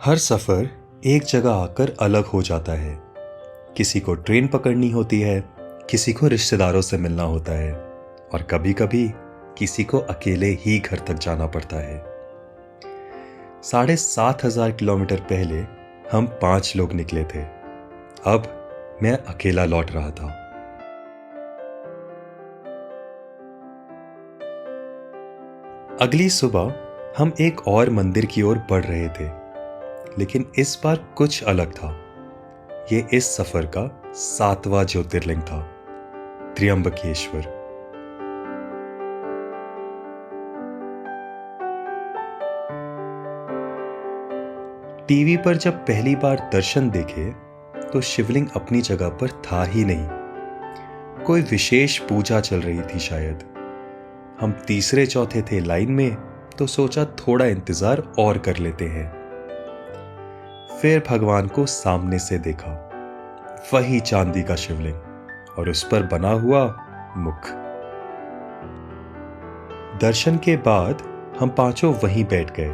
हर सफ़र एक जगह आकर अलग हो जाता है। किसी को ट्रेन पकड़नी होती है, किसी को रिश्तेदारों से मिलना होता है और कभी-कभी किसी को अकेले ही घर तक जाना पड़ता है। 7,500 किलोमीटर पहले हम 5 लोग निकले थे। अब मैं अकेला लौट रहा था। अगली सुबह हम एक और मंदिर की ओर बढ़ रहे थे, लेकिन इस बार कुछ अलग था। ये इस सफर का 7वां ज्योतिर्लिंग था, त्र्यंबकेश्वर। टीवी पर जब पहली बार दर्शन देखे तो शिवलिंग अपनी जगह पर था ही नहीं। कोई विशेष पूजा चल रही थी शायद। हम तीसरे चौथे थे लाइन में, तो सोचा थोड़ा इंतजार और कर लेते हैं। फिर भगवान को सामने से देखा, वही चांदी का शिवलिंग और उस पर बना हुआ मुख। दर्शन के बाद हम पांचों वहीं बैठ गए।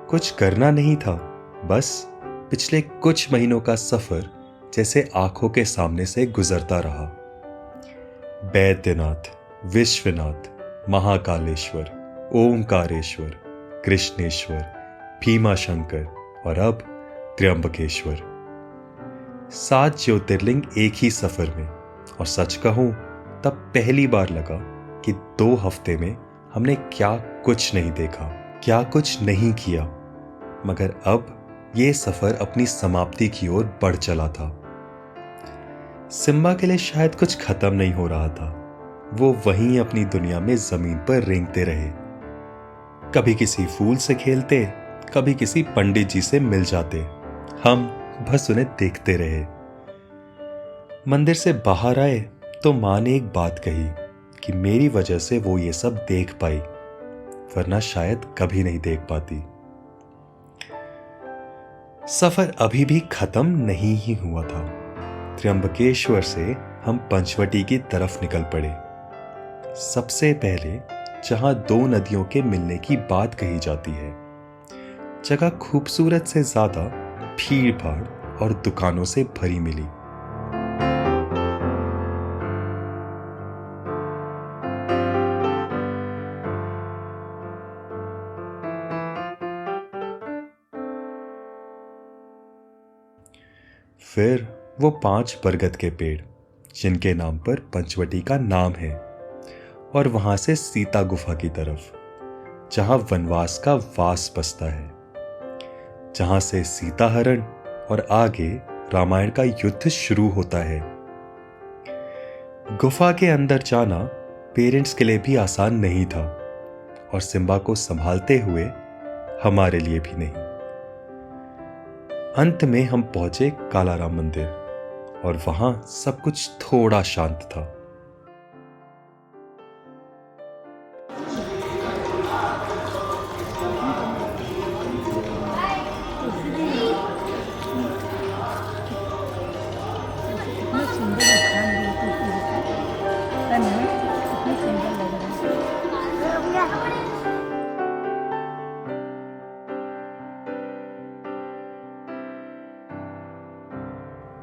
कुछ करना नहीं था, बस पिछले कुछ महीनों का सफर जैसे आंखों के सामने से गुजरता रहा। बैद्यनाथ, विश्वनाथ, महाकालेश्वर, ओंकारेश्वर, कृष्णेश्वर, भीमाशंकर और अब त्र्यंबकेश्वर। 7 ज्योतिर्लिंग एक ही सफर में। और सच कहूं, तब पहली बार लगा कि 2 हफ्ते में हमने क्या कुछ नहीं देखा, क्या कुछ नहीं किया। मगर अब ये सफर अपनी समाप्ति की ओर बढ़ चला था। सिम्बा के लिए शायद कुछ खत्म नहीं हो रहा था। वो वहीं अपनी दुनिया में जमीन पर रेंगते रहे। कभी किसी फूल से खेलते, कभी किसी पंडित जी से मिल जाते। हम बस उन्हें देखते रहे। मंदिर से बाहर आए तो मां ने एक बात कही कि मेरी वजह से वो ये सब देख पाई, वरना शायद कभी नहीं देख पाती। सफर अभी भी खत्म नहीं ही हुआ था। त्र्यंबकेश्वर से हम पंचवटी की तरफ निकल पड़े। सबसे पहले जहां 2 नदियों के मिलने की बात कही जाती है। जगह खूबसूरत से ज्यादा भीड़ भाड़ और दुकानों से भरी मिली। फिर वो 5 बरगद के पेड़, जिनके नाम पर पंचवटी का नाम है, और वहां से सीता गुफा की तरफ, जहां वनवास का वास बसता है, जहां से सीता हरण और आगे रामायण का युद्ध शुरू होता है। गुफा के अंदर जाना पेरेंट्स के लिए भी आसान नहीं था, और सिम्बा को संभालते हुए हमारे लिए भी नहीं। अंत में हम पहुंचे कालाराम मंदिर, और वहां सब कुछ थोड़ा शांत था।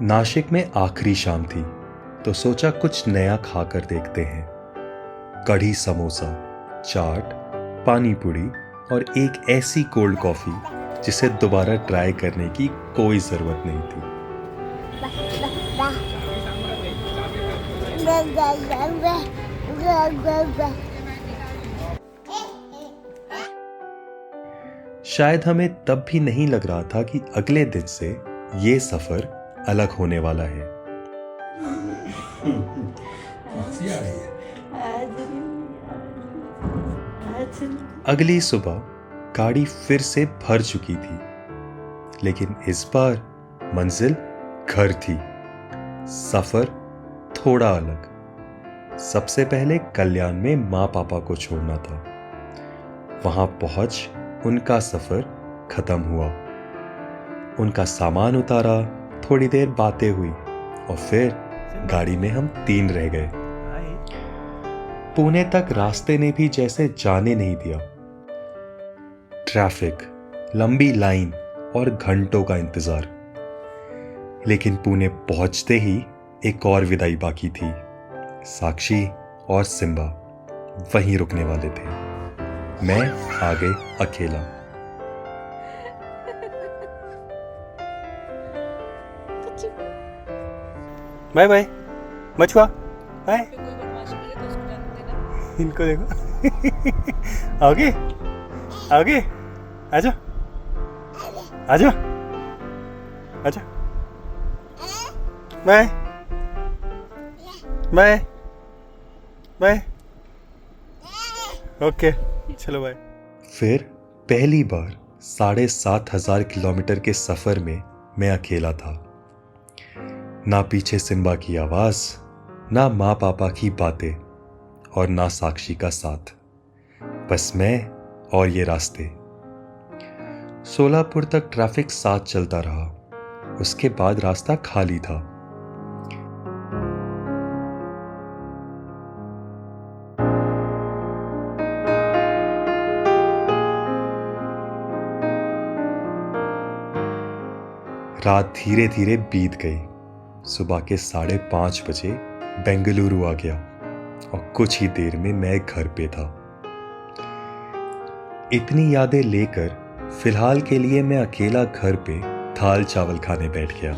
नासिक में आखिरी शाम थी, तो सोचा कुछ नया खाकर देखते हैं। कढ़ी समोसा, चाट, पानी पूरी और एक ऐसी कोल्ड कॉफी जिसे दोबारा ट्राई करने की कोई जरूरत नहीं थी। शायद हमें तब भी नहीं लग रहा था कि अगले दिन से ये सफर अलग होने वाला है। अगली सुबह गाड़ी फिर से भर चुकी थी, लेकिन इस बार मंजिल घर थी, सफर थोड़ा अलग। सबसे पहले कल्याण में माँ पापा को छोड़ना था। वहां पहुंच उनका सफर खत्म हुआ। उनका सामान उतारा, थोड़ी देर बातें हुई और फिर गाड़ी में हम 3 रह गए। पुणे तक रास्ते ने भी जैसे जाने नहीं दिया। ट्रैफिक, लंबी लाइन और घंटों का इंतजार। लेकिन पुणे पहुंचते ही एक और विदाई बाकी थी। साक्षी और सिम्बा वहीं रुकने वाले थे। मैं आगे अकेला। बाय बाय मछुआ, बाय। इनको देखो। आओगे आओगे, आजा आजा आजा। Bye bye bye. ओके चलो बाय। फिर पहली बार 7,500 किलोमीटर के सफर में मैं अकेला था। ना पीछे सिम्बा की आवाज, ना माँ पापा की बातें और ना साक्षी का साथ। बस मैं और ये रास्ते। सोलापुर तक ट्रैफिक साथ चलता रहा। उसके बाद रास्ता खाली था। रात धीरे धीरे बीत गई। सुबह के 5:30 बजे बेंगलुरु आ गया और कुछ ही देर में मैं घर पे था। इतनी यादें लेकर फिलहाल के लिए मैं अकेला घर पे दाल चावल खाने बैठ गया।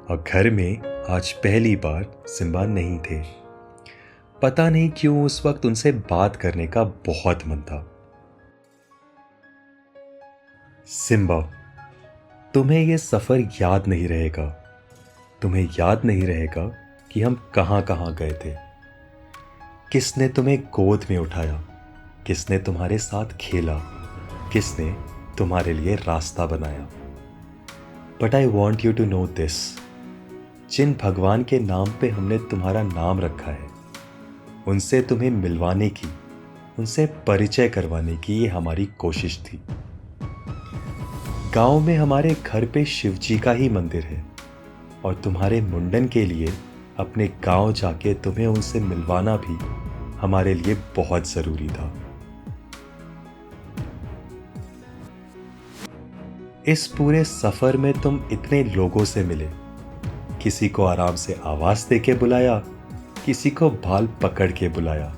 और घर में आज पहली बार सिम्बा नहीं थे। पता नहीं क्यों उस वक्त उनसे बात करने का बहुत मन था। सिम्बा, तुम्हें यह सफर याद नहीं रहेगा। तुम्हें याद नहीं रहेगा कि हम कहां कहां गए थे। किसने तुम्हें गोद में उठाया, किसने तुम्हारे साथ खेला, किसने तुम्हारे लिए रास्ता बनाया। But I want you to know this, जिन भगवान के नाम पे हमने तुम्हारा नाम रखा है, उनसे तुम्हें मिलवाने की, उनसे परिचय करवाने की ये हमारी कोशिश थी। गांव में हमारे घर पे शिव जी का ही मंदिर है और तुम्हारे मुंडन के लिए अपने गांव जाके तुम्हें उनसे मिलवाना भी हमारे लिए बहुत जरूरी था। इस पूरे सफर में तुम इतने लोगों से मिले। किसी को आराम से आवाज दे के बुलाया, किसी को बाल पकड़ के बुलाया,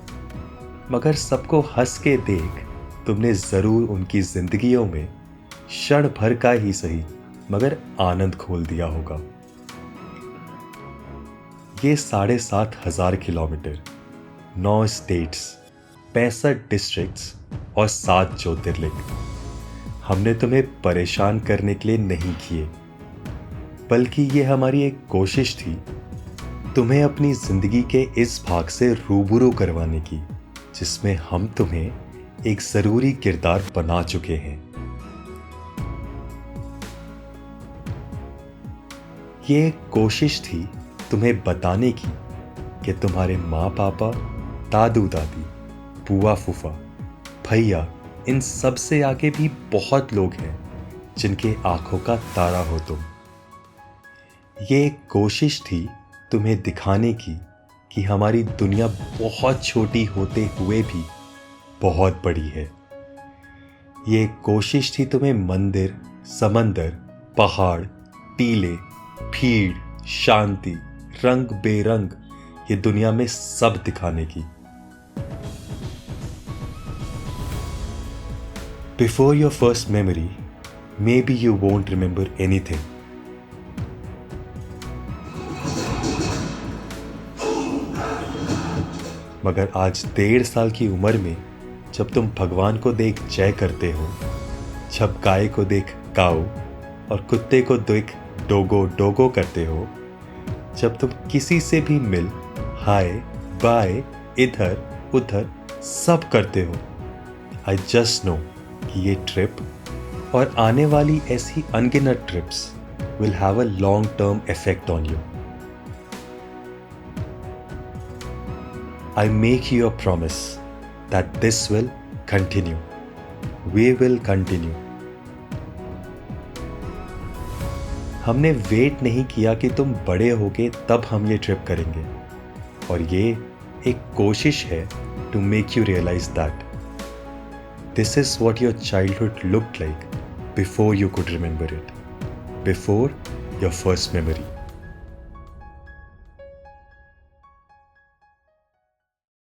मगर सबको हंस के देख तुमने जरूर उनकी जिंदगियों में क्षण भर का ही सही मगर आनंद खोल दिया होगा। ये 7,500 किलोमीटर, 9 स्टेट्स, 65 डिस्ट्रिक्ट्स और 7 ज्योतिर्लिंग हमने तुम्हें परेशान करने के लिए नहीं किए, बल्कि ये हमारी एक कोशिश थी तुम्हें अपनी जिंदगी के इस भाग से रूबरू करवाने की, जिसमें हम तुम्हें एक जरूरी किरदार बना चुके हैं। ये एक कोशिश थी तुम्हें बताने की कि तुम्हारे माँ पापा, दादू दादी, बुआ फूफा, भैया, इन सब से आगे भी बहुत लोग हैं जिनके आंखों का तारा हो तुम। ये एक कोशिश थी तुम्हें दिखाने की कि हमारी दुनिया बहुत छोटी होते हुए भी बहुत बड़ी है। ये एक कोशिश थी तुम्हें मंदिर, समंदर, पहाड़, टीले, भीड़, शांति, रंग बेरंग ये दुनिया में सब दिखाने की। Before your first memory, maybe you won't remember anything. मगर आज 1.5 साल की उम्र में जब तुम भगवान को देख जय करते हो, जब गाय को देख काओ और कुत्ते को देख डोगो डोगो करते हो, जब तुम किसी से भी मिल हाय बाय इधर उधर सब करते हो, आई जस्ट नो कि ये ट्रिप और आने वाली ऐसी अनगिनत trips will have a long term effect on you. I make you a promise that this will continue. We will continue. हमने वेट नहीं किया कि तुम बड़े होगे तब हम ये ट्रिप करेंगे, और ये एक कोशिश है to make you realize that this is what your childhood looked like before you could remember it, before your first memory.